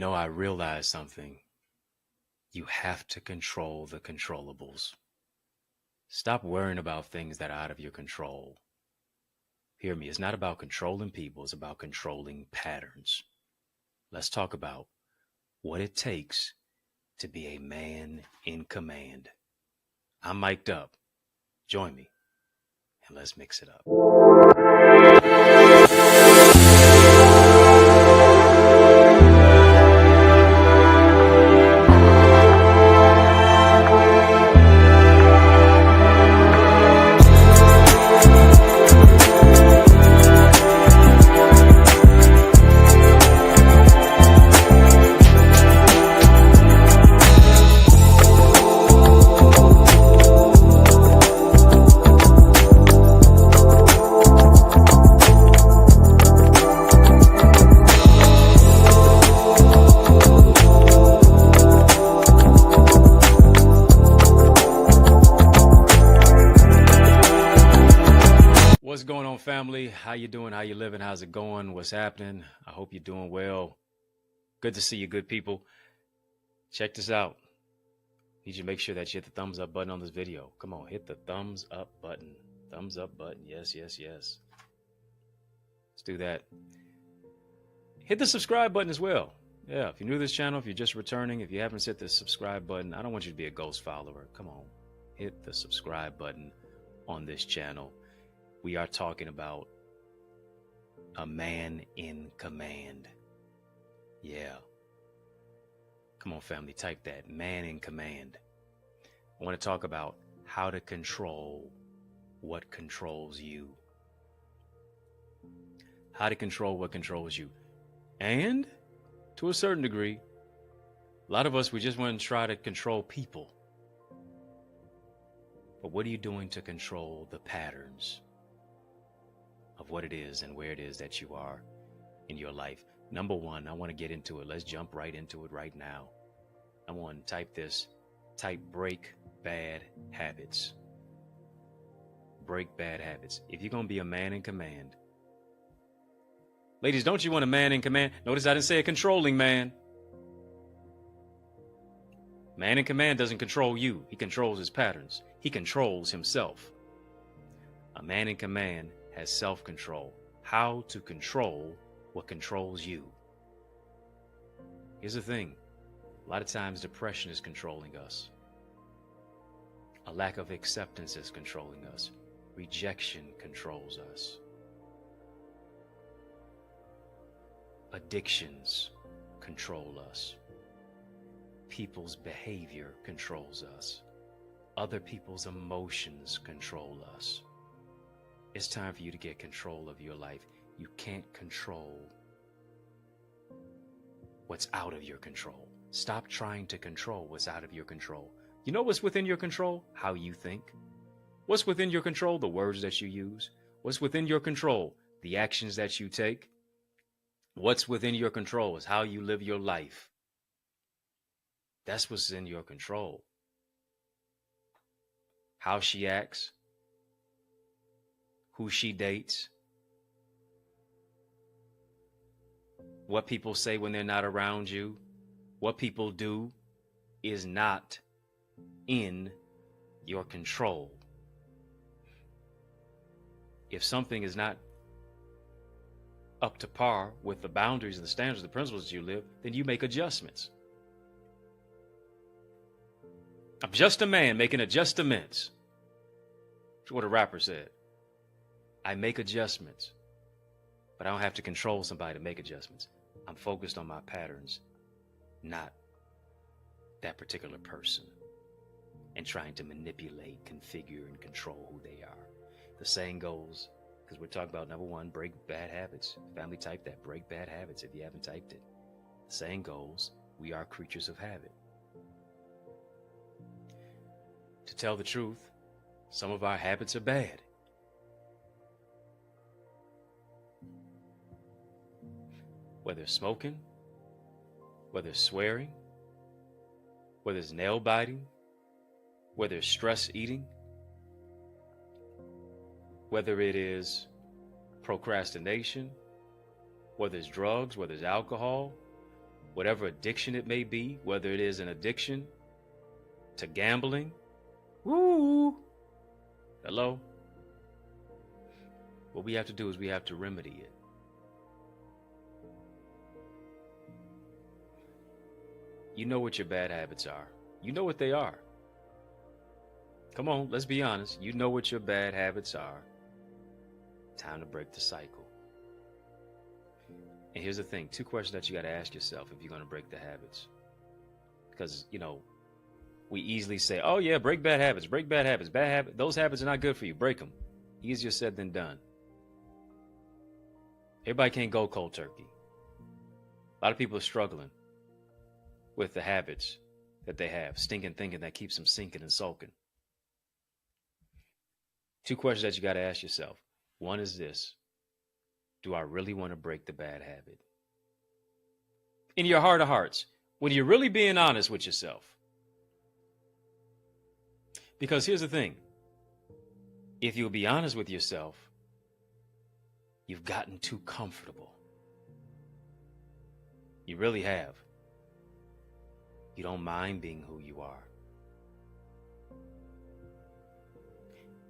I realized something. You have to control the controllables. Stop worrying about things that are out of your control. Hear me, it's not about controlling people, it's about controlling patterns. Let's talk about what it takes to be a man in command. I'm mic'd up. Join me and let's mix it up. What's going on, family? How you doing? How you living? How's it going? What's happening? I hope you're doing well. Good to see you, good people. Check this out. Need you to make sure that you hit the thumbs up button on this video. Come on, hit the thumbs up button. Thumbs up button. Yes, yes, yes. Let's do that. Hit the subscribe button as well. Yeah, if you're new to this channel, if you're just returning, if you haven't hit the subscribe button, I don't want you to be a ghost follower. Come on, hit the subscribe button on this channel. We are talking about a man in command. Yeah. Come on, family, type that. Man in command. I want to talk about how to control what controls you. How to control what controls you. And to a certain degree, a lot of us, we just want to try to control people. But what are you doing to control the patterns of what it is and where it is that you are in your life? Number one, I want to get into it. Let's jump right into it right now. I want to type break bad habits. Break bad habits. If you're going to be a man in command. Ladies, don't you want a man in command? Notice I didn't say a controlling man. Man in command doesn't control you. He controls his patterns. He controls himself. A man in command has self-control. How to control what controls you. Here's the thing. A lot of times depression is controlling us. A lack of acceptance is controlling us. Rejection controls us. Addictions control us. People's behavior controls us. Other people's emotions control us. It's time for you to get control of your life. You can't control what's out of your control. Stop trying to control what's out of your control. You know what's within your control? How you think. What's within your control? The words that you use. What's within your control? The actions that you take. What's within your control is how you live your life. That's what's in your control. How she acts. Who she dates. What people say when they're not around you. What people do is not in your control. If something is not up to par with the boundaries and the standards, the principles that you live, then you make adjustments. I'm just a man making adjustments. That's what a rapper said. I make adjustments, but I don't have to control somebody to make adjustments. I'm focused on my patterns, not that particular person, and trying to manipulate, configure, and control who they are. The saying goes, because we're talking about number one, break bad habits. Family, type that, break bad habits if you haven't typed it. The saying goes, we are creatures of habit. To tell the truth, some of our habits are bad. Whether it's smoking, whether it's swearing, whether it's nail biting, whether it's stress eating, whether it is procrastination, whether it's drugs, whether it's alcohol, whatever addiction it may be, whether it is an addiction to gambling. Woo! Hello? What we have to do is we have to remedy it. You know what your bad habits are. You know what they are. Come on, let's be honest. You know what your bad habits are. Time to break the cycle. And here's the thing, 2 questions that you got to ask yourself if you're going to break the habits. Because, we easily say, oh yeah, break bad habits, break bad habits. Those habits are not good for you. Break them. Easier said than done. Everybody can't go cold turkey. A lot of people are struggling with the habits that they have, stinking thinking that keeps them sinking and sulking. 2 questions that you got to ask yourself. One is this: do I really want to break the bad habit? In your heart of hearts, when you're really being honest with yourself. Because here's the thing. If you'll be honest with yourself, you've gotten too comfortable. You really have. You don't mind being who you are.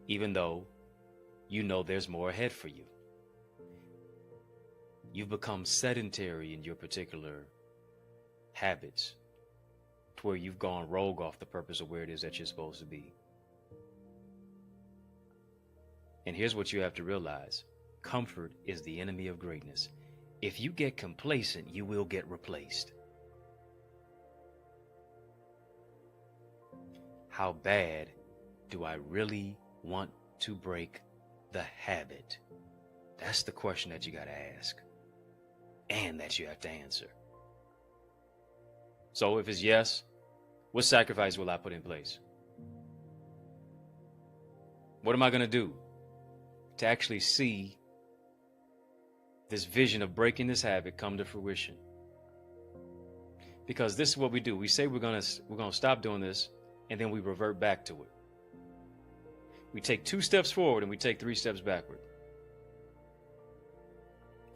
Even though you know there's more ahead for you. You've become sedentary in your particular habits to where you've gone rogue off the purpose of where it is that you're supposed to be. And here's what you have to realize. Comfort is the enemy of greatness. If you get complacent, you will get replaced. How bad do I really want to break the habit? That's the question that you got to ask and that you have to answer. So if it's yes, what sacrifice will I put in place? What am I going to do to actually see this vision of breaking this habit come to fruition? Because this is what we do. We say we're going to stop doing this, and then we revert back to it. We take 2 steps forward and we take 3 steps backward.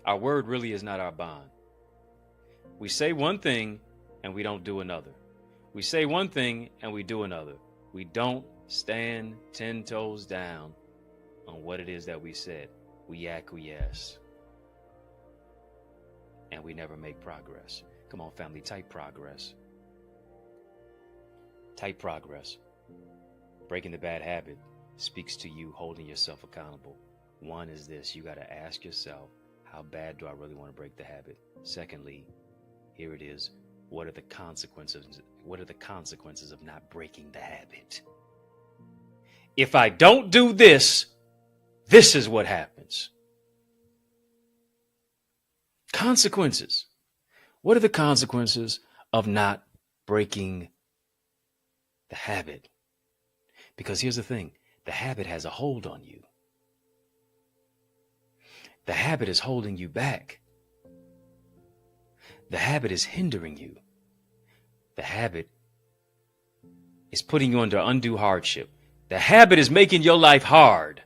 Our word really is not our bond. We say one thing and we don't do another. We say one thing and we do another. We don't stand 10 toes down on what it is that we said. We acquiesce. And we never make progress. Come on, family, type progress. Type progress. Breaking the bad habit speaks to you holding yourself accountable. One is this: you got to ask yourself, how bad do I really want to break the habit? Secondly, here it is: what are the consequences? What are the consequences of not breaking the habit? If I don't do this, this is what happens. Consequences. What are the consequences of not breaking the habit? Because here's the thing. The habit has a hold on you. The habit is holding you back. The habit is hindering you. The habit is putting you under undue hardship. The habit is making your life hard.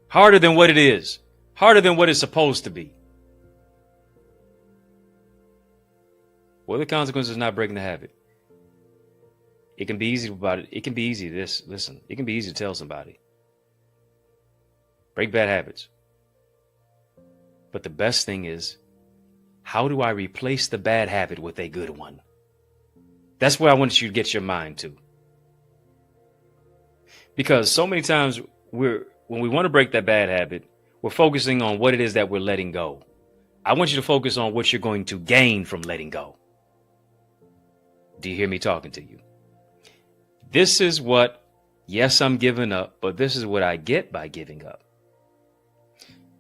Harder than what it is. Harder than what it's supposed to be. What are the consequences of not breaking the habit? It can be easy about it. It can be easy listen. It can be easy to tell somebody. Break bad habits. But the best thing is, how do I replace the bad habit with a good one? That's where I want you to get your mind to. Because so many times when we want to break that bad habit, we're focusing on what it is that we're letting go. I want you to focus on what you're going to gain from letting go. Do you hear me talking to you? This is what, yes, I'm giving up, but this is what I get by giving up.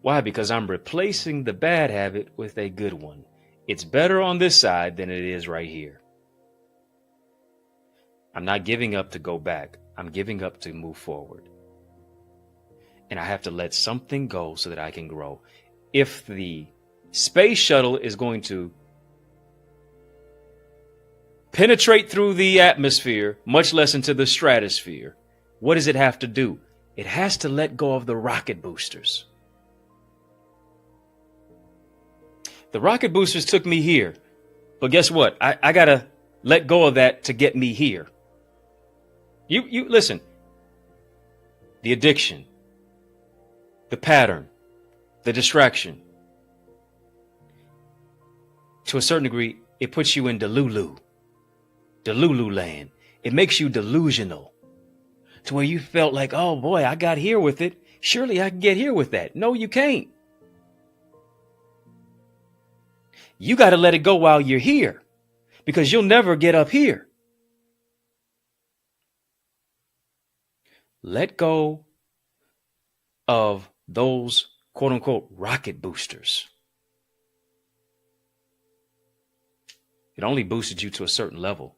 Why? Because I'm replacing the bad habit with a good one. It's better on this side than it is right here. I'm not giving up to go back. I'm giving up to move forward. And I have to let something go so that I can grow. If the space shuttle is going to penetrate through the atmosphere, much less into the stratosphere, what does it have to do? It has to let go of the rocket boosters. The rocket boosters took me here, But guess what? I got to let go of that to get me here. You listen, the addiction, the pattern, the distraction, to a certain degree, it puts you in Delulu land. It makes you delusional to where you felt like, oh boy, I got here with it. Surely I can get here with that. No, you can't. You got to let it go while you're here, because you'll never get up here. Let go of those quote unquote rocket boosters. It only boosted you to a certain level.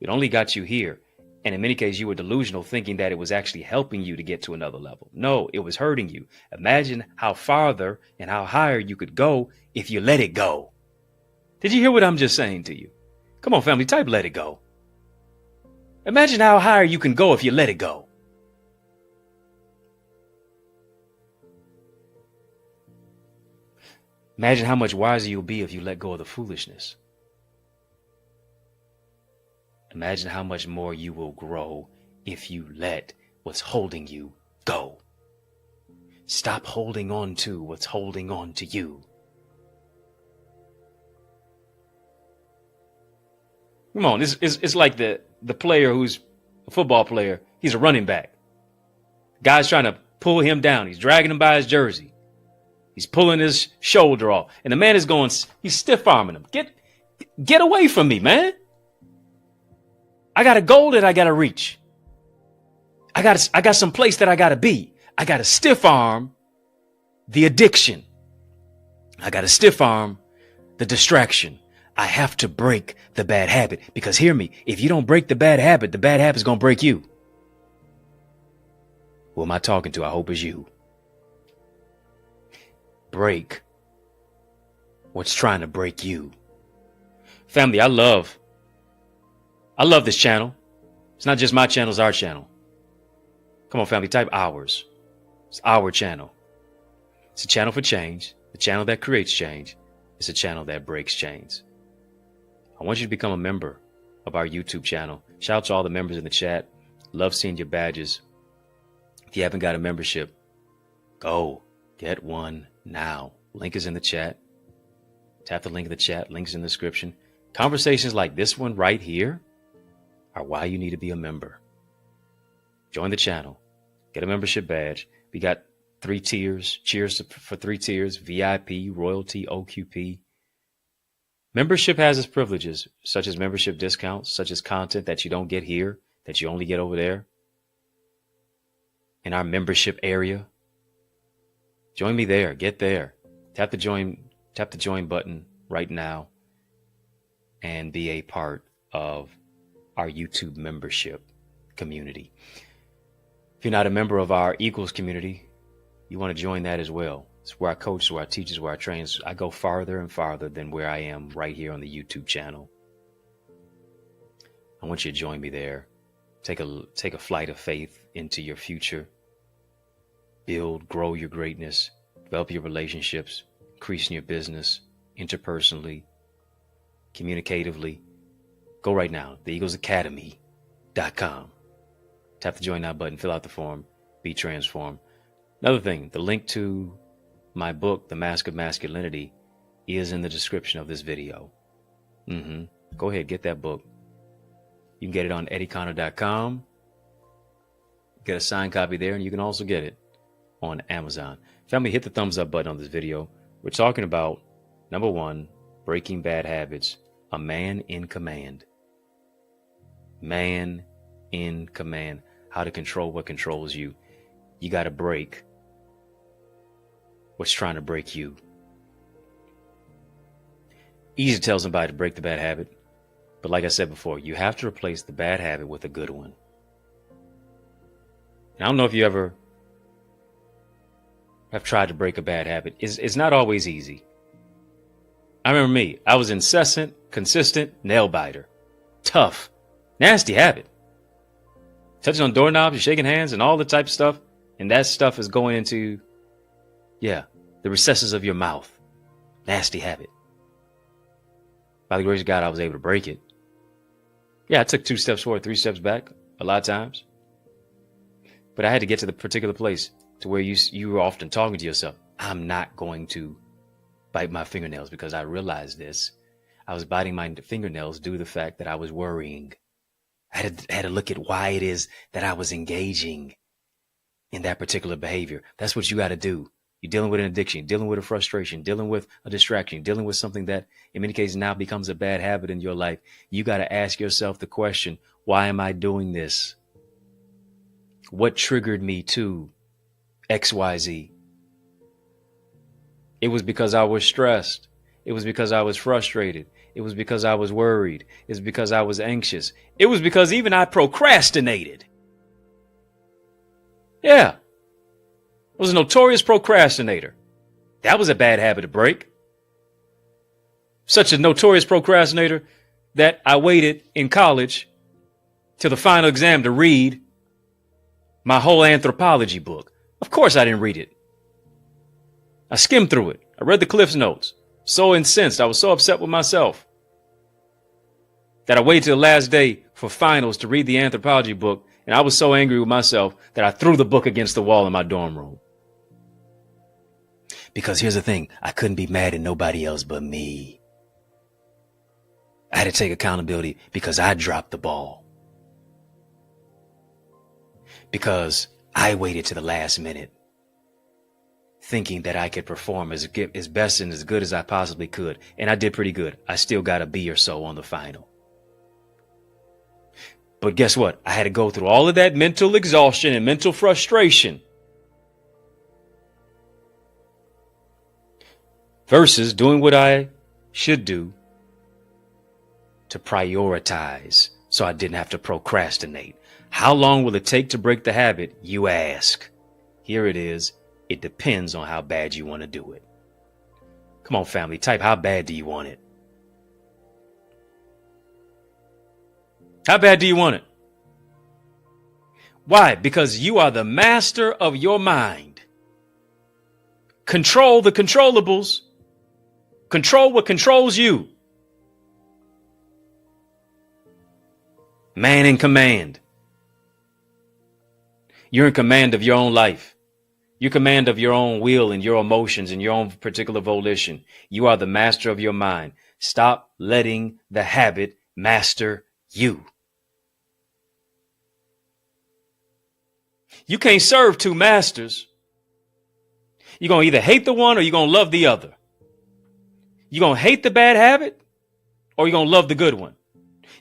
It only got you here. And in many cases, you were delusional, thinking that it was actually helping you to get to another level. No, it was hurting you. Imagine how farther and how higher you could go if you let it go. Did you hear what I'm just saying to you? Come on, family, type let it go. Imagine how higher you can go if you let it go. Imagine how much wiser you'll be if you let go of the foolishness. Imagine how much more you will grow if you let what's holding you go. Stop holding on to what's holding on to you. Come on, it's like the player who's a football player. He's a running back. Guy's trying to pull him down. He's dragging him by his jersey. He's pulling his shoulder off. And the man is going, he's stiff arming him. Get away from me, man. I got a goal that I got to reach. I got some place that I got to be. I got to stiff arm the addiction. I got to stiff arm the distraction. I have to break the bad habit, because hear me, if you don't break the bad habit's going to break you. Who am I talking to? I hope it's you. Break what's trying to break you. Family, I love this channel. It's not just my channel, it's our channel. Come on, family, type ours. It's our channel. It's a channel for change, a channel that creates change. It's a channel that breaks chains. I want you to become a member of our YouTube channel. Shout out to all the members in the chat. Love seeing your badges. If you haven't got a membership, go get one now. Link is in the chat. Tap the link in the chat. Link's in the description. Conversations like this one right here are why you need to be a member. Join the channel. Get a membership badge. We got 3 tiers. Cheers for 3 tiers. VIP, royalty, OQP. Membership has its privileges, such as membership discounts, such as content that you don't get here, that you only get over there in our membership area. Join me there. Get there. Tap the join button right now and be a part of our YouTube membership community. If you're not a member of our Equals community, you want to join that as well. It's where I coach, where I teach, where I train. I go farther and farther than where I am right here on the YouTube channel. I want you to join me there. Take a flight of faith into your future. Build, grow your greatness, develop your relationships, increase in your business, interpersonally, communicatively. Go right now, theeaglesacademy.com. Tap the join now button, fill out the form, be transformed. Another thing, the link to my book, The Mask of Masculinity, is in the description of this video. Go ahead, get that book. You can get it on EddieConnorJr.com. Get a signed copy there, and you can also get it on Amazon. Family, hit the thumbs up button on this video. We're talking about, number 1, breaking bad habits. A man in command. Man in command. How to control what controls you. You got to break what's trying to break you. Easy to tell somebody to break the bad habit. But like I said before, you have to replace the bad habit with a good one. And I don't know if you ever have tried to break a bad habit. It's not always easy. I remember me. I was incessant, consistent, nail biter. Tough, nasty habit. Touching on doorknobs and shaking hands and all the type of stuff. And that stuff is going into, the recesses of your mouth. Nasty habit. By the grace of God, I was able to break it. Yeah, I took 2 steps forward, 3 steps back a lot of times. But I had to get to the particular place to where you were often talking to yourself. I'm not going to bite my fingernails, because I realized this. I was biting my fingernails due to the fact that I was worrying. I had to look at why it is that I was engaging in that particular behavior. That's what you got to do. You're dealing with an addiction, dealing with a frustration, dealing with a distraction, dealing with something that in many cases now becomes a bad habit in your life. You got to ask yourself the question, why am I doing this? What triggered me to XYZ? It was because I was stressed. It was because I was frustrated. It was because I was worried. It's because I was anxious. It was because even I procrastinated. Yeah. I was a notorious procrastinator. That was a bad habit to break. Such a notorious procrastinator that I waited in college till the final exam to read my whole anthropology book. Of course I didn't read it. I skimmed through it. I read the Cliff's Notes. So incensed. I was so upset with myself that I waited till the last day for finals to read the anthropology book. And I was so angry with myself that I threw the book against the wall in my dorm room. Because here's the thing. I couldn't be mad at nobody else but me. I had to take accountability because I dropped the ball. Because I waited to the last minute, thinking that I could perform as best and as good as I possibly could. And I did pretty good. I still got a B or so on the final. But guess what? I had to go through all of that mental exhaustion and mental frustration versus doing what I should do to prioritize so I didn't have to procrastinate. How long will it take to break the habit? You ask. Here it is. It depends on how bad you want to do it. Come on, family. Type, how bad do you want it? How bad do you want it? Why? Because you are the master of your mind. Control the controllables. Control what controls you. Man in command. You're in command of your own life. You're command of your own will and your emotions and your own particular volition. You are the master of your mind. Stop letting the habit master you. You can't serve 2 masters. You're going to either hate the one or you're going to love the other. You're going to hate the bad habit or you're going to love the good one.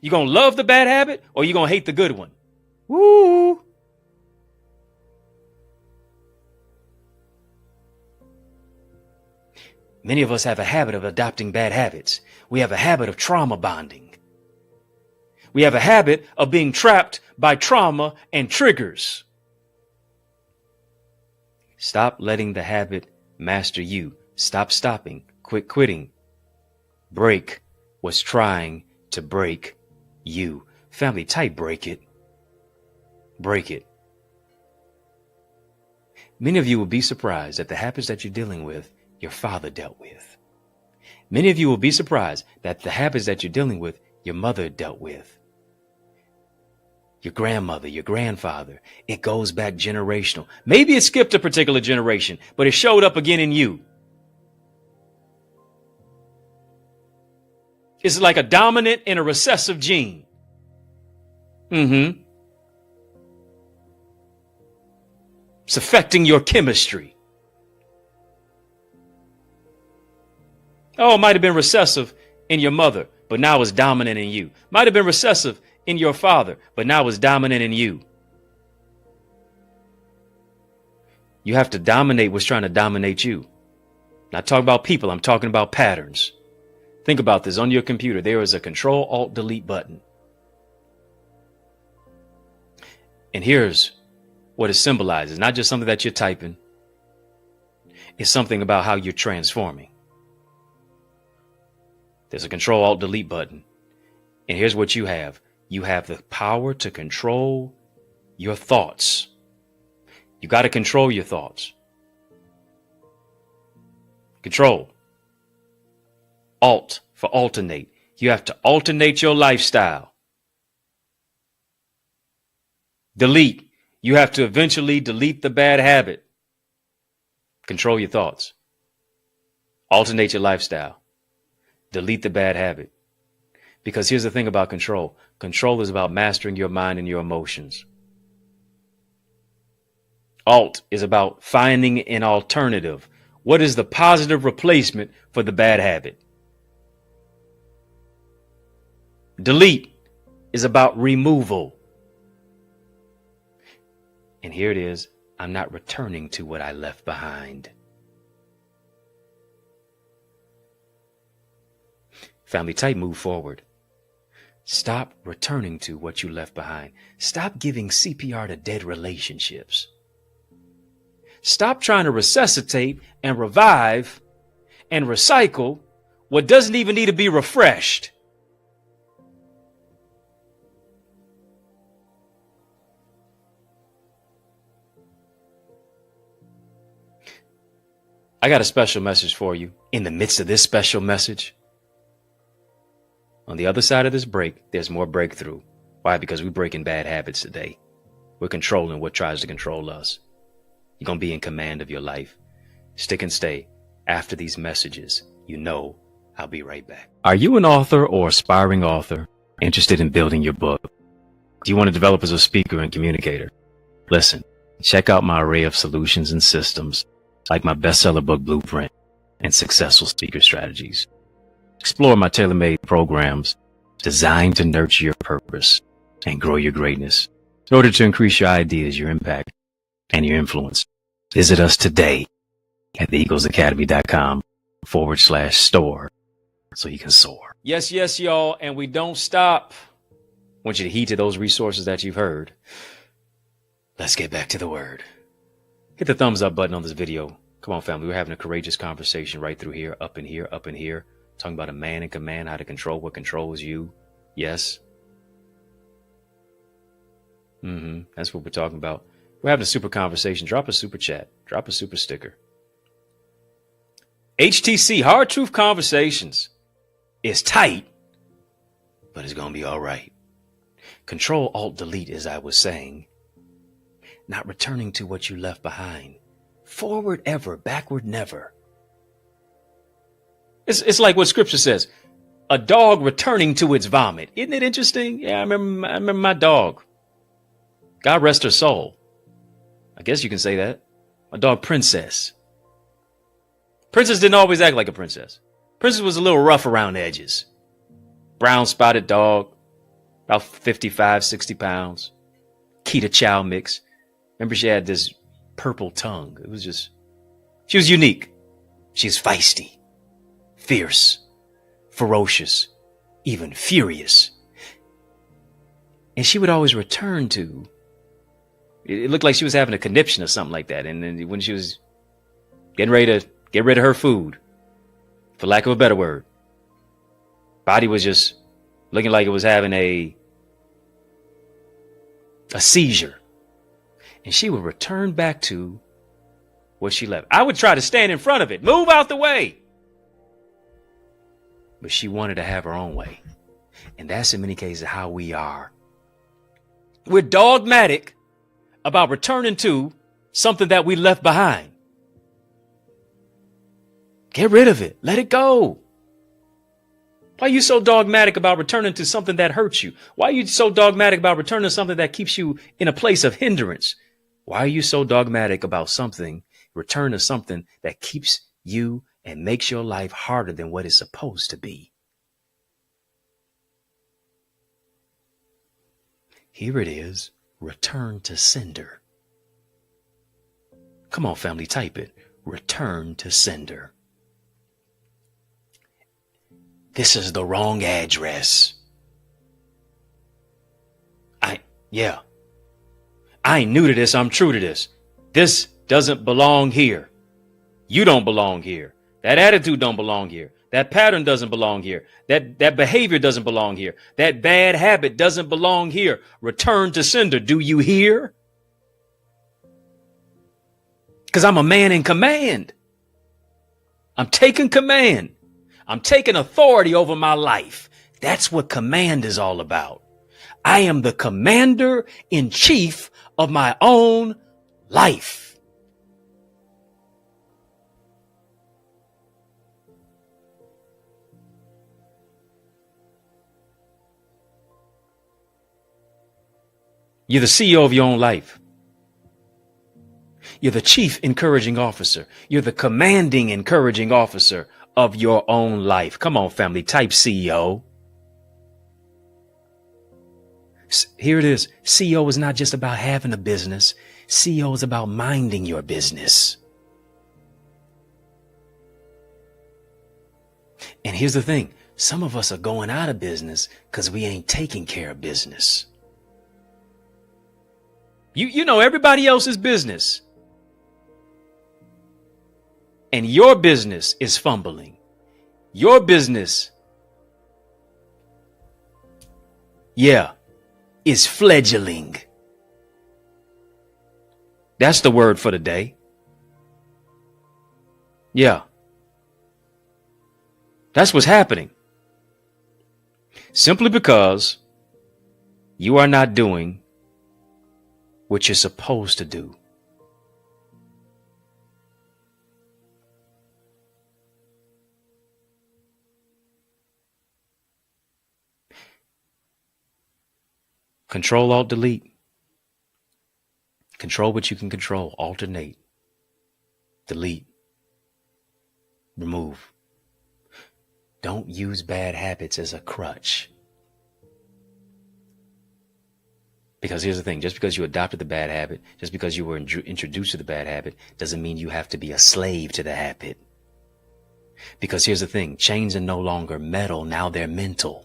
You're going to love the bad habit or you're going to hate the good one. Woo! Many of us have a habit of adopting bad habits. We have a habit of trauma bonding. We have a habit of being trapped by trauma and triggers. Stop letting the habit master you. Stop stopping. Quit quitting. Break what's trying to break you. Family, type break it. Break it. Many of you will be surprised at the habits that you're dealing with your father dealt with. Many of you will be surprised that the habits that you're dealing with your mother dealt with. Your grandmother, your grandfather. It goes back generational. Maybe it skipped a particular generation, but it showed up again in you. It's like a dominant and a recessive gene. It's affecting your chemistry. Oh, it might have been recessive in your mother, but now it's dominant in you. Might have been recessive in your father, but now it's dominant in you. You have to dominate what's trying to dominate you. Not talking about people, I'm talking about patterns. Think about this. On your computer, there is a Control-Alt-Delete button. And here's what it symbolizes. Not just something that you're typing. It's something about how you're transforming. There's a Control-Alt-Delete button. And here's what you have. You have the power to control your thoughts. You got to control your thoughts. Control. Alt for alternate. You have to alternate your lifestyle. Delete. You have to eventually delete the bad habit. Control your thoughts. Alternate your lifestyle. Delete the bad habit. Because here's the thing about control. Control is about mastering your mind and your emotions. Alt is about finding an alternative. What is the positive replacement for the bad habit? Delete is about removal. And here it is. I'm not returning to what I left behind. Family type, move forward. Stop returning to what you left behind. Stop giving CPR to dead relationships. Stop trying to resuscitate and revive and recycle what doesn't even need to be refreshed. I got a special message for you. In the midst of this special message, on the other side of this break, there's more breakthrough. Why? Because we're breaking bad habits today. We're controlling what tries to control us. You're going to be in command of your life. Stick and stay. After these messages, you know I'll be right back. Are you an author or aspiring author interested in building your book? Do you want to develop as a speaker and communicator? Listen, check out my array of solutions and systems like my bestseller book blueprint and successful speaker strategies. Explore my tailor-made programs designed to nurture your purpose and grow your greatness in order to increase your ideas, your impact, and your influence. Visit us today at theeaglesacademy.com/store so you can soar. Yes, y'all. And we don't stop. I want you to heed to those resources that you've heard. Let's get back to the word. Hit the thumbs up button on this video. Come on, family. We're having a courageous conversation right through here, up in here, up in here. Talking about a man in command, how to control what controls you. Yes. That's what we're talking about. We're having a super conversation. Drop a super chat. Drop a super sticker. HTC, Hard Truth Conversations. It's tight, but it's going to be all right. Control, Alt, Delete, as I was saying. Not returning to what you left behind. Forward ever, backward never. It's like what scripture says. A dog returning to its vomit. Isn't it interesting? Yeah, I remember my dog. God rest her soul. I guess you can say that. My dog, Princess. Princess didn't always act like a princess. Princess was a little rough around the edges. Brown spotted dog. About 55, 60 pounds. Kita Chow mix. Remember, she had this purple tongue. It was just, she was unique. She's feisty, fierce, ferocious, even furious. And she would always return to, it looked like she was having a conniption or something like that. And then when she was getting ready to get rid of her food, for lack of a better word, body was just looking like it was having a seizure. And she would return back to what she left. I would try to stand in front of it. Move out the way. But she wanted to have her own way. And that's in many cases how we are. We're dogmatic about returning to something that we left behind. Get rid of it. Let it go. Why are you so dogmatic about returning to something that hurts you? Why are you so dogmatic about returning to something that keeps you in a place of hindrance? Why are you so dogmatic about return to something that keeps you and makes your life harder than what it's supposed to be? Here it is. Return to sender. Come on, family, type it. Return to sender. This is the wrong address. I ain't new to this. I'm true to this. This doesn't belong here. You don't belong here. That attitude don't belong here. That pattern doesn't belong here. That behavior doesn't belong here. That bad habit doesn't belong here. Return to sender. Do you hear? Because I'm a man in command. I'm taking command. I'm taking authority over my life. That's what command is all about. I am the commander in chief of my own life. You're the CEO of your own life. You're the chief encouraging officer. You're the commanding encouraging officer of your own life. Come on, family, type CEO. Here it is. CEO is not just about having a business. CEO is about minding your business. And here's the thing. Some of us are going out of business because we ain't taking care of business. You know everybody else's business. And your business is fumbling. Your business, is fledgling. That's the word for the day. Yeah. That's what's happening. Simply because you are not doing what you're supposed to do. Control, Alt, Delete. Control what you can control. Alternate. Delete. Remove. Don't use bad habits as a crutch. Because here's the thing. Just because you adopted the bad habit, just because you were introduced to the bad habit, doesn't mean you have to be a slave to the habit. Because here's the thing. Chains are no longer metal. Now they're mental.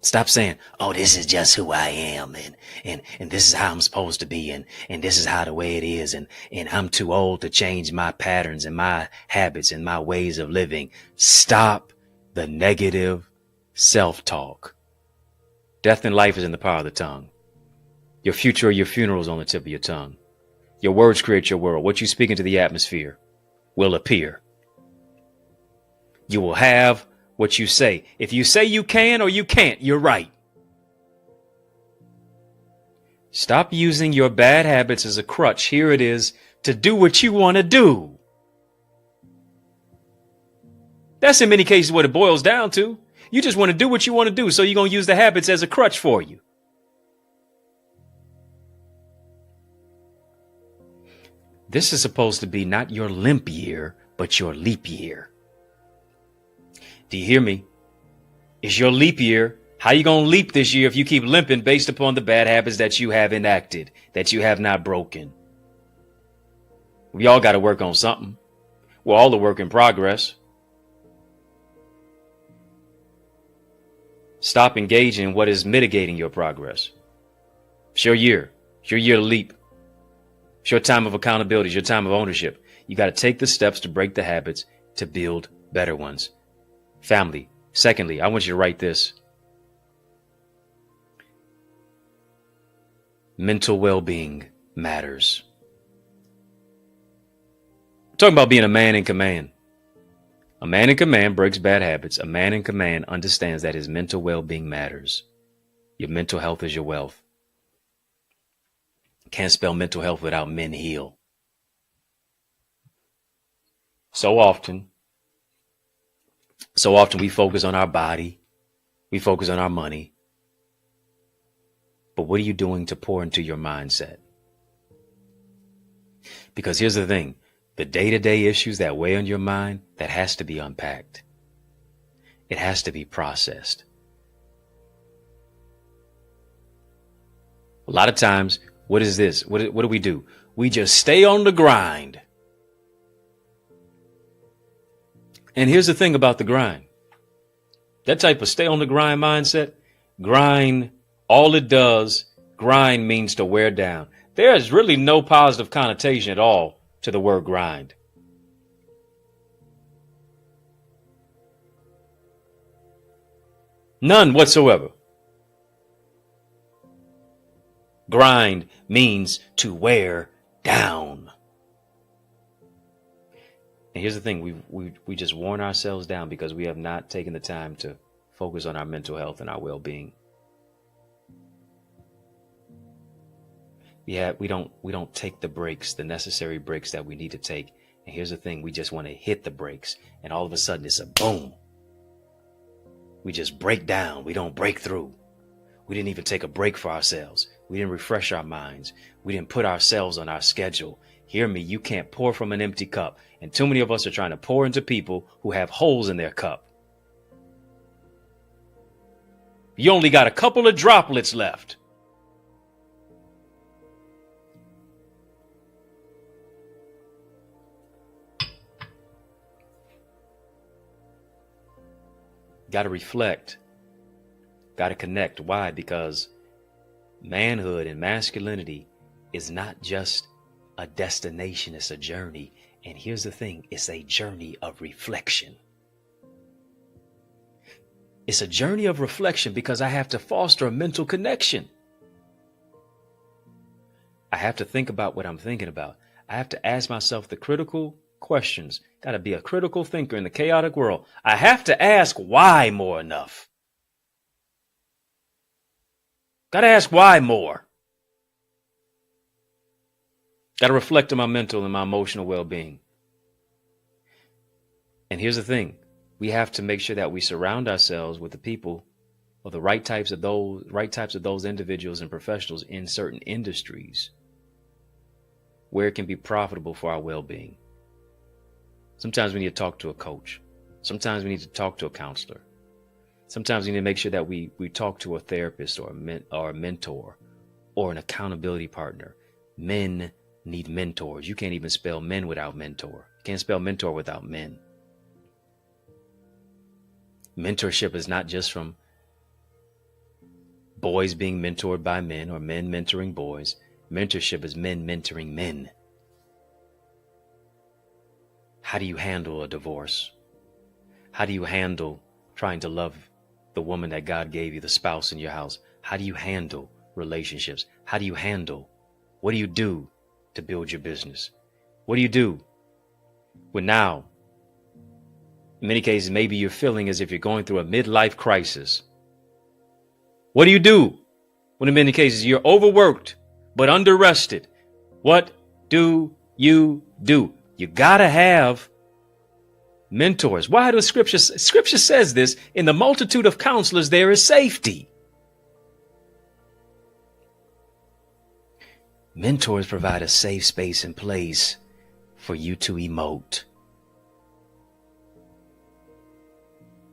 Stop saying, oh, this is just who I am, and this is how I'm supposed to be, and this is how the way it is, and I'm too old to change my patterns and my habits and my ways of living. Stop the negative self-talk. Death and life is in the power of the tongue. Your future or your funeral is on the tip of your tongue. Your words create your world. What you speak into the atmosphere will appear. You will have what you say. If you say you can or you can't, you're right. Stop using your bad habits as a crutch. Here it is to do what you want to do. That's in many cases what it boils down to. You just want to do what you want to do, so you're going to use the habits as a crutch for you. This is supposed to be not your limp year, but your leap year. Do you hear me? It's your leap year. How you going to leap this year if you keep limping based upon the bad habits that you have enacted, that you have not broken? We all got to work on something. We're all a work in progress. Stop engaging in what is mitigating your progress. It's your year. It's your year to leap. It's your time of accountability. It's your time of ownership. You got to take the steps to break the habits to build better ones. Family. Secondly, I want you to write this. Mental well-being matters. I'm talking about being a man in command. A man in command breaks bad habits. A man in command understands that his mental well-being matters. Your mental health is your wealth. Can't spell mental health without men heal. So often we focus on our body. We focus on our money. But what are you doing to pour into your mindset? Because here's the thing. The day-to-day issues that weigh on your mind, that has to be unpacked. It has to be processed. A lot of times, what is this? What do we do? We just stay on the grind. And here's the thing about the grind. That type of stay on the grind mindset, grind, all it does, grind means to wear down. There is really no positive connotation at all to the word grind. None whatsoever. Grind means to wear down. And here's the thing, we just worn ourselves down because we have not taken the time to focus on our mental health and our well-being. We don't take the breaks, the necessary breaks that we need to take. And here's the thing, we just want to hit the brakes, and all of a sudden it's a boom. We just break down. We don't break through. We didn't even take a break for ourselves. We didn't refresh our minds. We didn't put ourselves on our schedule. Hear me, you can't pour from an empty cup. And too many of us are trying to pour into people who have holes in their cup. You only got a couple of droplets left. Got to reflect. Got to connect. Why? Because manhood and masculinity is not just a destination, it's a journey. And here's the thing, it's a journey of reflection. It's a journey of reflection because I have to foster a mental connection. I have to think about what I'm thinking about. I have to ask myself the critical questions. Got to be a critical thinker in the chaotic world. I have to ask why more enough. Got to ask why more. Got to reflect on my mental and my emotional well-being. And here's the thing. We have to make sure that we surround ourselves with the people or the right types of those individuals and professionals in certain industries where it can be profitable for our well-being. Sometimes we need to talk to a coach. Sometimes we need to talk to a counselor. Sometimes we need to make sure that we talk to a therapist or a mentor or an accountability partner. Men need mentors. You can't even spell men without mentor. You can't spell mentor without men. Mentorship is not just from boys being mentored by men or men mentoring boys. Mentorship is men mentoring men. How do you handle a divorce? How do you handle trying to love the woman that God gave you, the spouse in your house? How do you handle relationships? How do you handle? What do you do to build your business? What do you do when now, in many cases, maybe you're feeling as if you're going through a midlife crisis? What do you do when in many cases you're overworked but under-rested? What do you do? You gotta have mentors. Why do scripture says this? In the multitude of counselors, there is safety. Mentors provide a safe space and place for you to emote,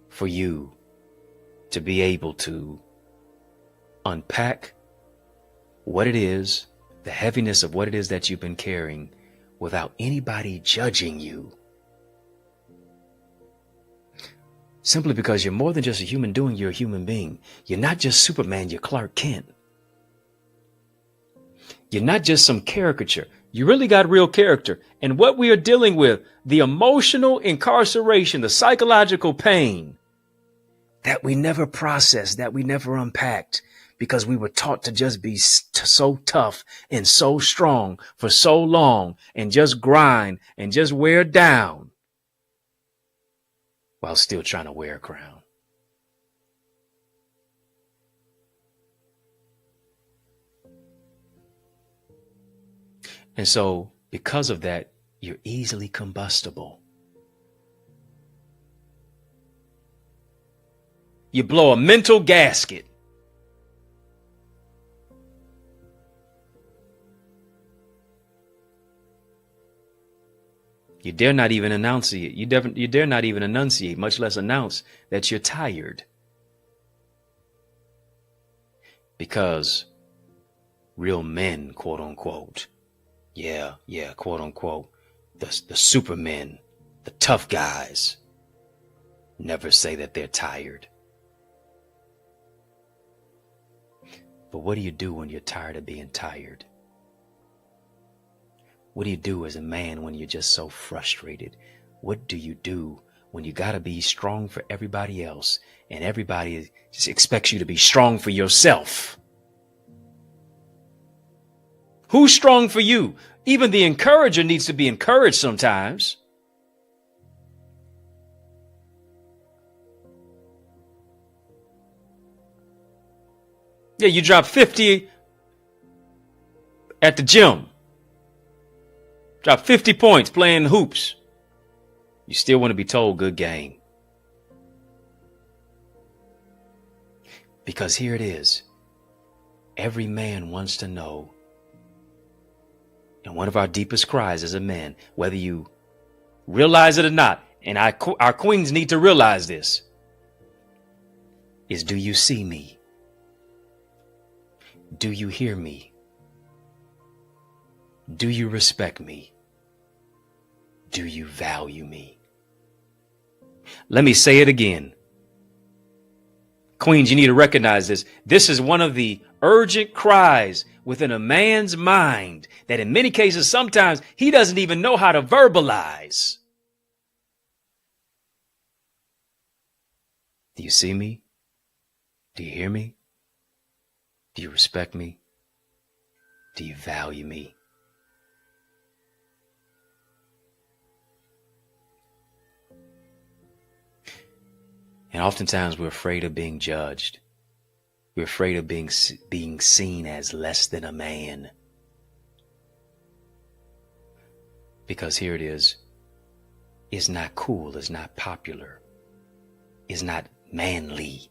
for you to be able to unpack what it is, the heaviness of what it is that you've been carrying without anybody judging you. Simply because you're more than just a human doing, you're a human being. You're not just Superman, you're Clark Kent. You're not just some caricature. You really got real character. And what we are dealing with, the emotional incarceration, the psychological pain that we never processed, that we never unpacked, because we were taught to just be so tough and so strong for so long and just grind and just wear down while still trying to wear a crown. And so because of that, you're easily combustible. You blow a mental gasket. You dare not even enunciate. You dare not even enunciate, much less announce that you're tired. Because real men, quote unquote, quote unquote, the supermen, the tough guys, never say that they're tired. But what do you do when you're tired of being tired? What do you do as a man when you're just so frustrated? What do you do when you gotta be strong for everybody else and everybody just expects you to be strong for yourself? Who's strong for you? Even the encourager needs to be encouraged sometimes. Yeah, you drop 50 at the gym. Drop 50 points playing hoops. You still want to be told good game. Because here it is. Every man wants to know. And one of our deepest cries as a man, whether you realize it or not, and our queens need to realize this, is, do you see me? Do you hear me? Do you respect me? Do you value me? Let me say it again. Queens, you need to recognize this. This is one of the urgent cries within a man's mind that in many cases, sometimes he doesn't even know how to verbalize. Do you see me? Do you hear me? Do you respect me? Do you value me? And oftentimes we're afraid of being judged. We're afraid of being seen as less than a man. Because here it is. It's not cool. It's not popular. It's not manly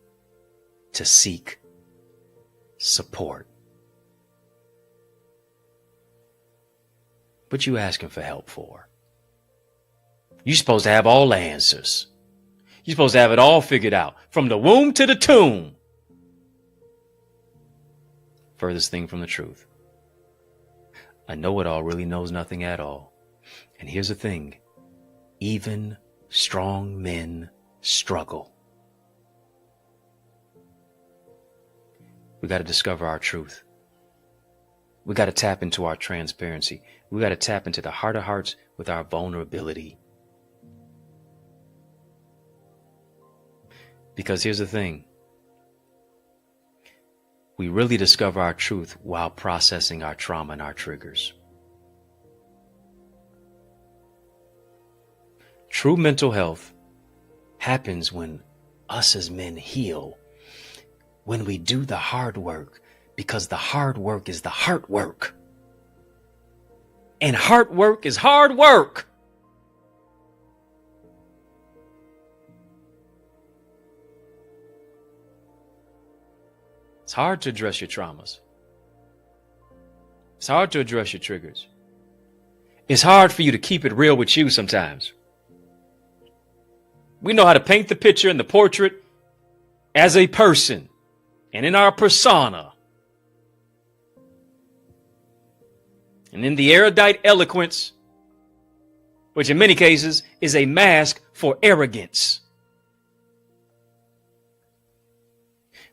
to seek support. What you asking for help for? You're supposed to have all the answers. You're supposed to have it all figured out, from the womb to the tomb. Furthest thing from the truth. A know-it-all really knows nothing at all. And here's the thing. Even strong men struggle. We got to discover our truth. We got to tap into our transparency. We got to tap into the heart of hearts with our vulnerability. Because here's the thing. We really discover our truth while processing our trauma and our triggers. True mental health happens when us as men heal, when we do the hard work, because the hard work is the heart work. And heart work is hard work. It's hard to address your traumas. It's hard to address your triggers. It's hard for you to keep it real with you sometimes. We know how to paint the picture and the portrait as a person and in our persona. And in the erudite eloquence, which in many cases is a mask for arrogance.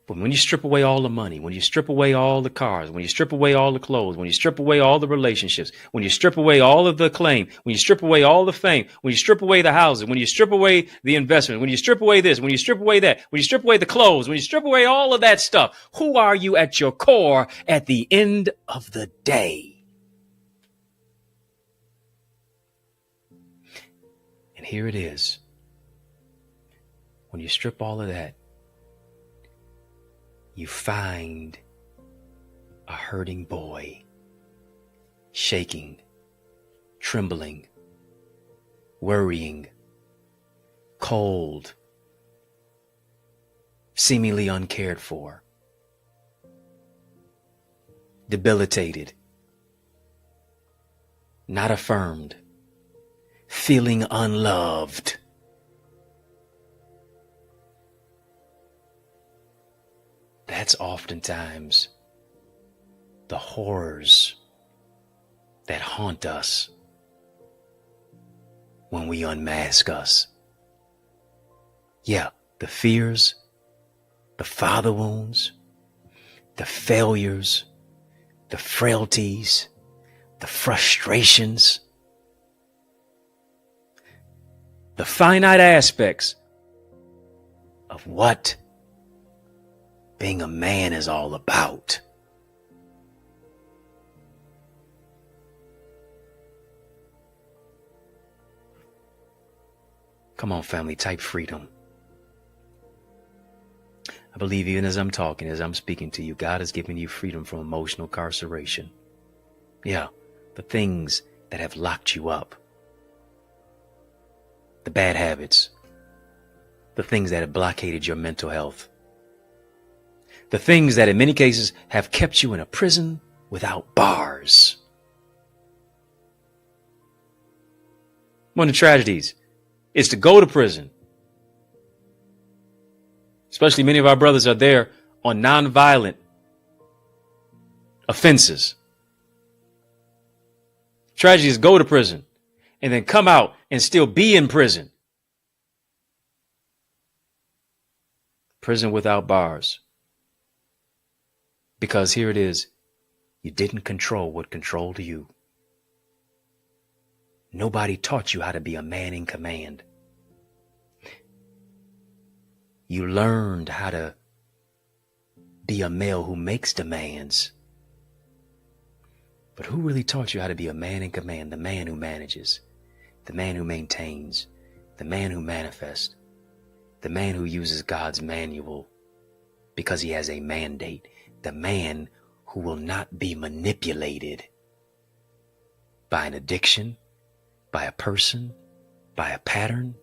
But when you strip away all the money, when you strip away all the cars, when you strip away all the clothes, when you strip away all the relationships, when you strip away all of the acclaim, when you strip away all the fame, when you strip away the houses, when you strip away the investment, when you strip away this, when you strip away that, when you strip away the clothes, when you strip away all of that stuff, who are you at your core at the end of the day? And here it is. When you strip all of that, you find a hurting boy, shaking, trembling, worrying, cold, seemingly uncared for, debilitated, not affirmed, feeling unloved. That's oftentimes the horrors that haunt us when we unmask us. Yeah, the fears, the father wounds, the failures, the frailties, the frustrations, the finite aspects of what being a man is all about. Come on, family, type freedom. I believe even as I'm talking, as I'm speaking to you, God has given you freedom from emotional incarceration. Yeah, the things that have locked you up, the bad habits, the things that have blockaded your mental health, the things that in many cases have kept you in a prison without bars. One of the tragedies is to go to prison. Especially many of our brothers are there on nonviolent offenses. Tragedy is go to prison and then come out and still be in prison. Prison without bars. Because here it is, you didn't control what controlled you. Nobody taught you how to be a man in command. You learned how to be a male who makes demands. But who really taught you how to be a man in command? The man who manages, the man who maintains, the man who manifests, the man who uses God's manual because he has a mandate, the man who will not be manipulated by an addiction, by a person, by a pattern,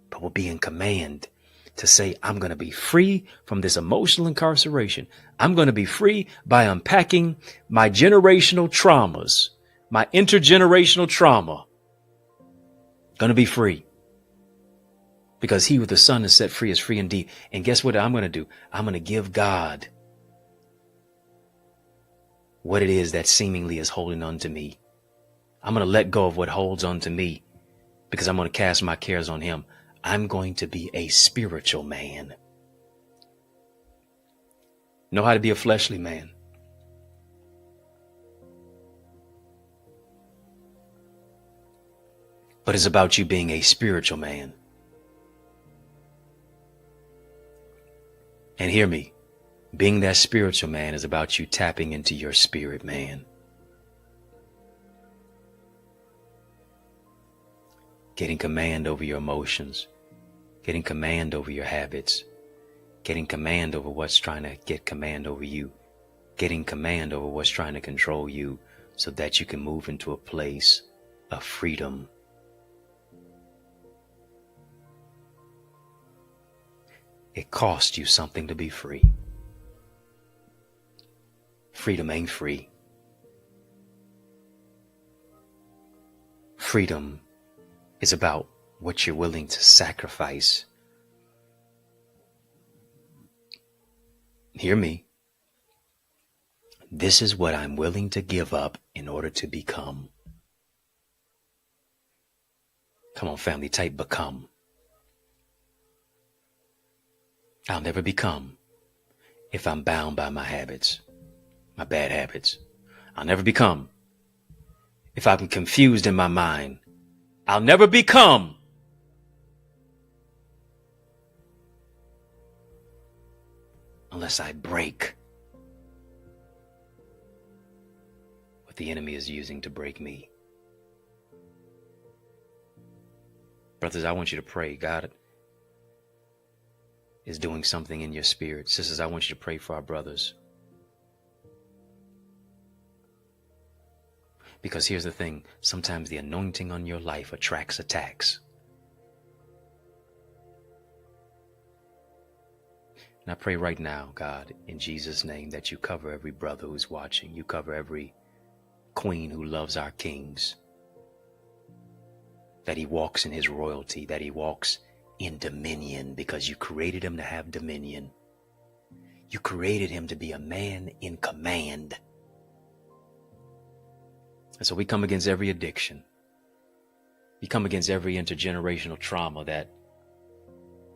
but will be in command to say, I'm going to be free from this emotional incarceration. I'm going to be free by unpacking my generational traumas, my intergenerational trauma. Going to be free. Because he with the Son is set free is free indeed. And guess what I'm going to do? I'm going to give God what it is that seemingly is holding on to me. I'm going to let go of what holds on to me because I'm going to cast my cares on him. I'm going to be a spiritual man. Know how to be a fleshly man. But it's about you being a spiritual man. And hear me, being that spiritual man is about you tapping into your spirit man. Getting command over your emotions, getting command over your habits, getting command over what's trying to get command over you, getting command over what's trying to control you so that you can move into a place of freedom. It costs you something to be free. Freedom ain't free. Freedom is about what you're willing to sacrifice. Hear me. This is what I'm willing to give up in order to become. Come on, family, type become. I'll never become if I'm bound by my habits, my bad habits. I'll never become if I'm confused in my mind. I'll never become unless I break what the enemy is using to break me. Brothers, I want you to pray. God is doing something in your spirit. Sisters, I want you to pray for our brothers. Because here's the thing, sometimes the anointing on your life attracts attacks. And I pray right now, God, in Jesus' name, that you cover every brother who's watching. You cover every queen who loves our kings. That he walks in his royalty, that he walks in dominion, because you created him to have dominion. You created him to be a man in command. And so we come against every addiction. We come against every intergenerational trauma that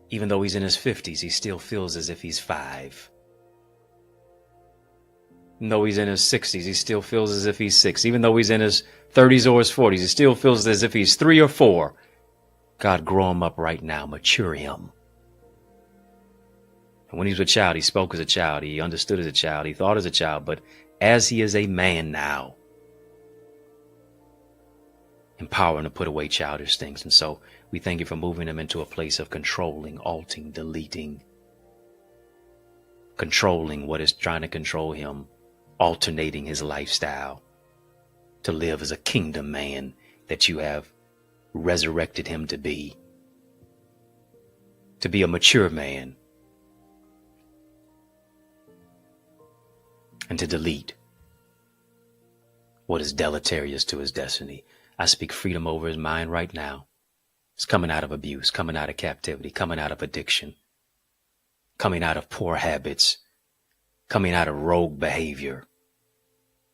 even though he's in his 50s, he still feels as if he's 5. Even though he's in his 60s, he still feels as if he's 6. Even though he's in his 30s or his 40s, he still feels as if he's 3 or 4. God, grow him up right now. Mature him. And when he was a child, he spoke as a child. He understood as a child. He thought as a child. But as he is a man now, empower him to put away childish things. And so we thank you for moving him into a place of controlling, alting, deleting, controlling what is trying to control him, alternating his lifestyle to live as a kingdom man that you have resurrected him to be a mature man, and to delete what is deleterious to his destiny. I speak freedom over his mind right now. It's coming out of abuse, coming out of captivity, coming out of addiction, coming out of poor habits, coming out of rogue behavior.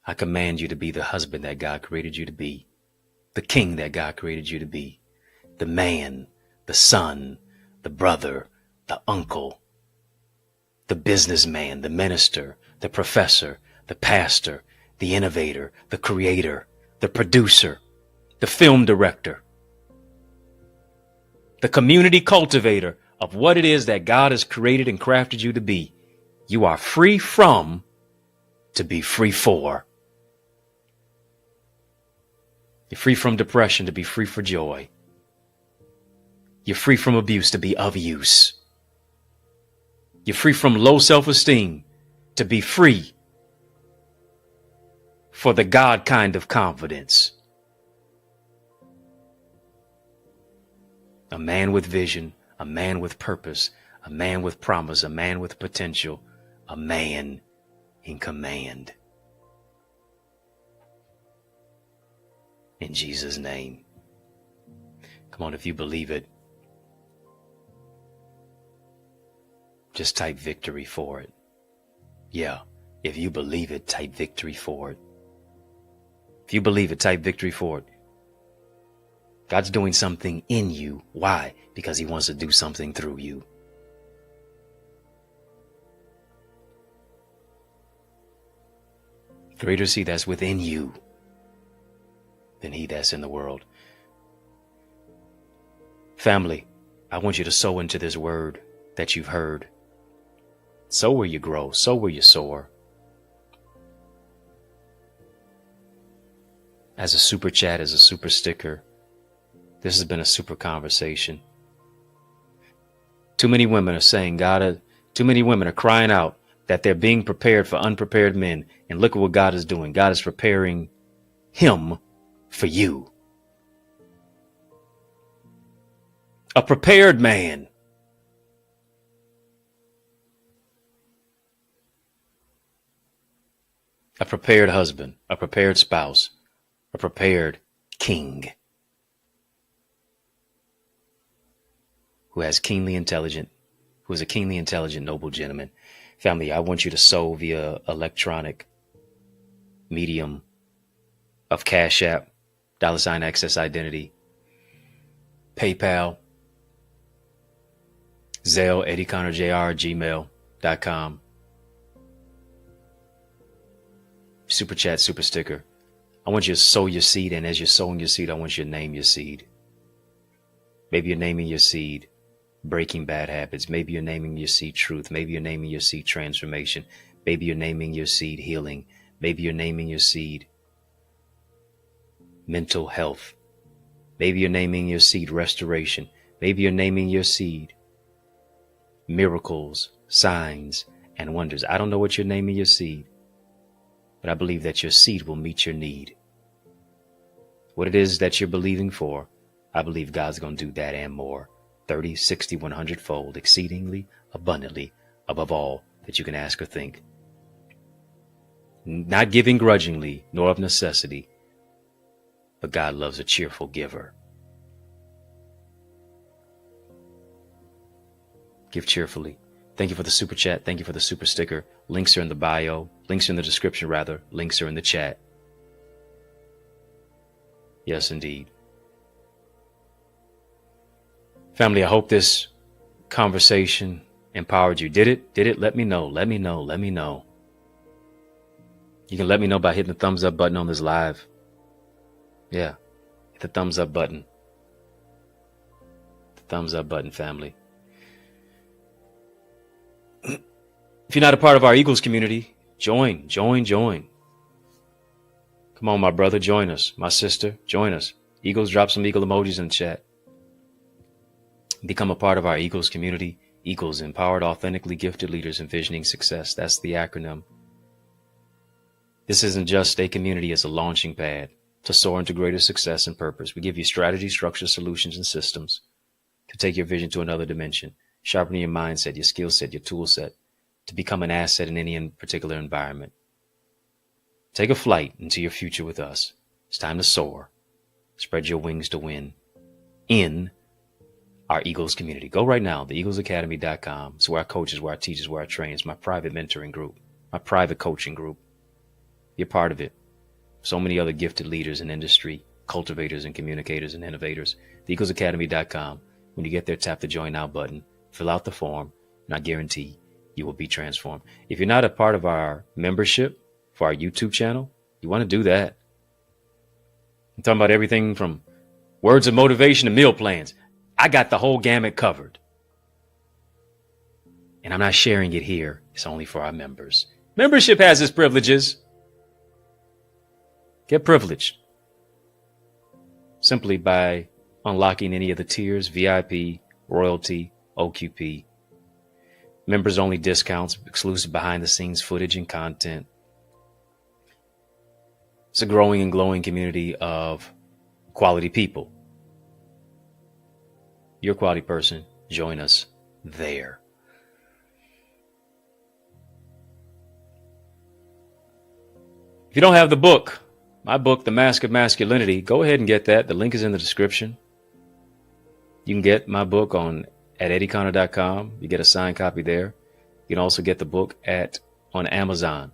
I command you to be the husband that God created you to be, the king that God created you to be, the man, the son, the brother, the uncle, the businessman, the minister, the professor, the pastor, the innovator, the creator, the producer, the film director, the community cultivator of what it is that God has created and crafted you to be. You are free from to be free for. You're free from depression to be free for joy. You're free from abuse to be of use. You're free from low self-esteem to be free for the God kind of confidence. A man with vision, a man with purpose, a man with promise, a man with potential, a man in command. In Jesus' name. Come on, if you believe it, just type victory for it. Yeah, if you believe it, type victory for it. If you believe it, type victory for it. God's doing something in you. Why? Because he wants to do something through you. Greater is he that's within you than he that's in the world. Family, I want you to sow into this word that you've heard. Sow where you grow, sow where you soar. As a super chat, as a super sticker, this has been a super conversation. Too many women are saying, too many women are crying out that they're being prepared for unprepared men. And look at what God is doing. God is preparing him for you. A prepared man. A prepared husband, a prepared spouse, a prepared king who is a keenly intelligent, noble gentleman. Family, I want you to sow via electronic medium of Cash App, $ Access Identity, PayPal, Zelle, EddieConnorJr, gmail.com. Super chat, super sticker. I want you to sow your seed, and as you're sowing your seed, I want you to name your seed. Maybe you're naming your seed breaking bad habits. Maybe you're naming your seed truth. Maybe you're naming your seed transformation. Maybe you're naming your seed healing. Maybe you're naming your seed mental health. Maybe you're naming your seed restoration. Maybe you're naming your seed miracles, signs, and wonders. I don't know what you're naming your seed, but I believe that your seed will meet your need. What it is that you're believing for, I believe God's going to do that and more. 30, 60, 100-fold, exceedingly, abundantly, above all that you can ask or think. Not giving grudgingly, nor of necessity, but God loves a cheerful giver. Give cheerfully. Thank you for the super chat. Thank you for the super sticker. Links are in the bio. Links are in the description, rather. Links are in the chat. Yes, indeed. Family, I hope this conversation empowered you. Did it? Did it? Let me know. Let me know. Let me know. You can let me know by hitting the thumbs up button on this live. Yeah. Hit the thumbs up button. The thumbs up button, family. If you're not a part of our Eagles community, join. Come on, my brother, join us. My sister, join us. Eagles, drop some eagle emojis in the chat. Become a part of our Eagles community. equals empowered, authentically gifted leaders envisioning success. That's the acronym. This isn't just a community, it's a launching pad to soar into greater success and purpose. We give you strategy, structure, solutions, and systems to take your vision to another dimension, sharpening your mindset, your skill set, your tool set, to become an asset in any particular environment. Take a flight into your future with us. It's time to soar. Spread your wings to win in our Eagles community. Go right now, theeaglesacademy.com. It's where our coaches, where our teachers, where our trainers, my private mentoring group, my private coaching group. Be a part of it. So many other gifted leaders in industry, cultivators and communicators and innovators. Theeaglesacademy.com. When you get there, tap the Join Now button, fill out the form, and I guarantee you will be transformed. If you're not a part of our membership for our YouTube channel, you want to do that. I'm talking about everything from words of motivation to meal plans. I got the whole gamut covered. And I'm not sharing it here. It's only for our members. Membership has its privileges. Get privileged simply by unlocking any of the tiers: VIP, royalty, OQP, members only discounts, exclusive behind the scenes footage and content. It's a growing and glowing community of quality people. You're a quality person. Join us there. If you don't have the book, my book, The Mask of Masculinity, go ahead and get that. The link is in the description. You can get my book at EddieConnorJr. You get a signed copy there. You can also get the book on Amazon.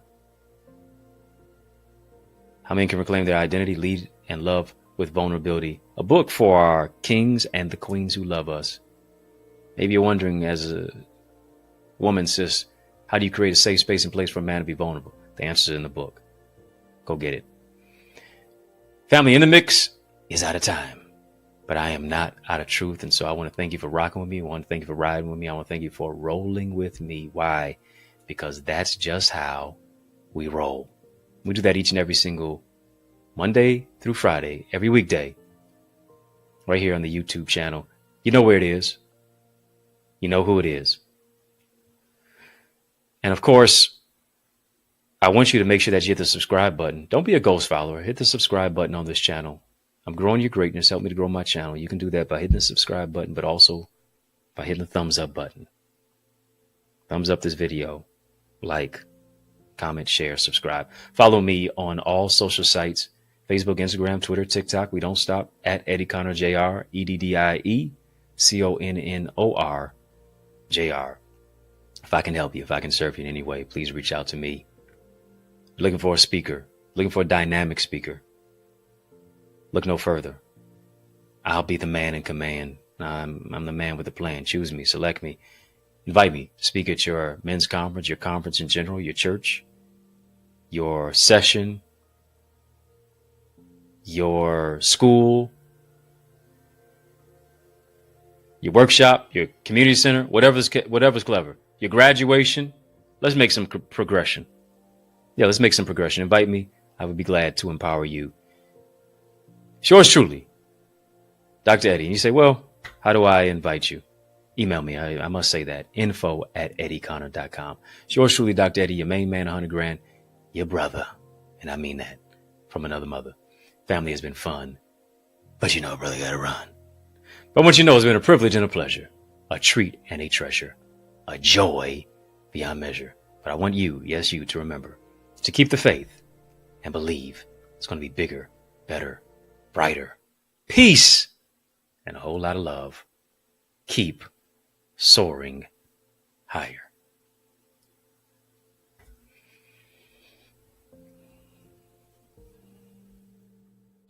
How Men Can Reclaim Their Identity, Lead and Love with Vulnerability. A book for our kings and the queens who love us. Maybe you're wondering, as a woman, sis, how do you create a safe space and place for a man to be vulnerable? The answer is in the book. Go get it. Family, In the Mix is out of time, but I am not out of truth. And so I want to thank you for rocking with me. I want to thank you for riding with me. I want to thank you for rolling with me. Why? Because that's just how we roll. We do that each and every single Monday through Friday, every weekday, right here on the YouTube channel. You know where it is. You know who it is. And of course, I want you to make sure that you hit the subscribe button. Don't be a ghost follower. Hit the subscribe button on this channel. I'm growing your greatness. Help me to grow my channel. You can do that by hitting the subscribe button, but also by hitting the thumbs up button. Thumbs up this video. Like, comment, share, subscribe. Follow me on all social sites: Facebook, Instagram, Twitter, TikTok. We don't stop at EddieConnorJr, EddieConnorJr. If I can help you, if I can serve you in any way, please reach out to me. Looking for a speaker, looking for a dynamic speaker. Look no further. I'll be the man in command. I'm the man with a plan. Choose me, select me, invite me to speak at your men's conference, your conference in general, your church, your session, your school, your workshop, your community center, whatever's clever. Your graduation. Let's make some progression. Yeah, let's make some progression. Invite me. I would be glad to empower you. Yours truly, Dr. Eddie. And you say, well, how do I invite you? Email me. I must say that. info@eddieconnor.com. Yours truly, Dr. Eddie, your main man, 100 grand, your brother. And I mean that from another mother. Family has been fun, but you know, brother, gotta run. But what you know, it's been a privilege and a pleasure, a treat and a treasure, a joy beyond measure. But I want you, yes, you, to remember to keep the faith and believe it's going to be bigger, better, brighter, peace, and a whole lot of love. Keep soaring higher.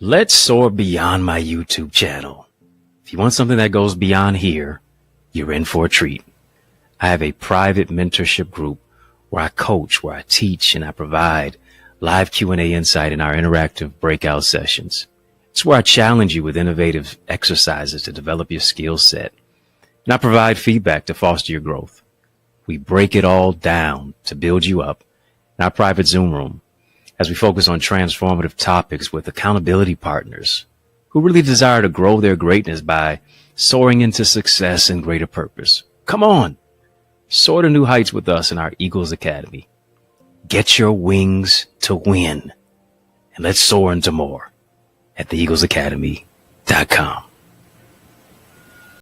Let's soar beyond my YouTube channel. If you want something that goes beyond here, you're in for a treat. I have a private mentorship group where I coach, where I teach, and I provide live Q&A insight in our interactive breakout sessions. It's where I challenge you with innovative exercises to develop your skill set. And I provide feedback to foster your growth. We break it all down to build you up in our private Zoom room as we focus on transformative topics with accountability partners who really desire to grow their greatness by soaring into success and greater purpose. Come on, Soar to new heights with us in our Eagles Academy. Get your wings to win. And let's soar into more at theeaglesacademy.com.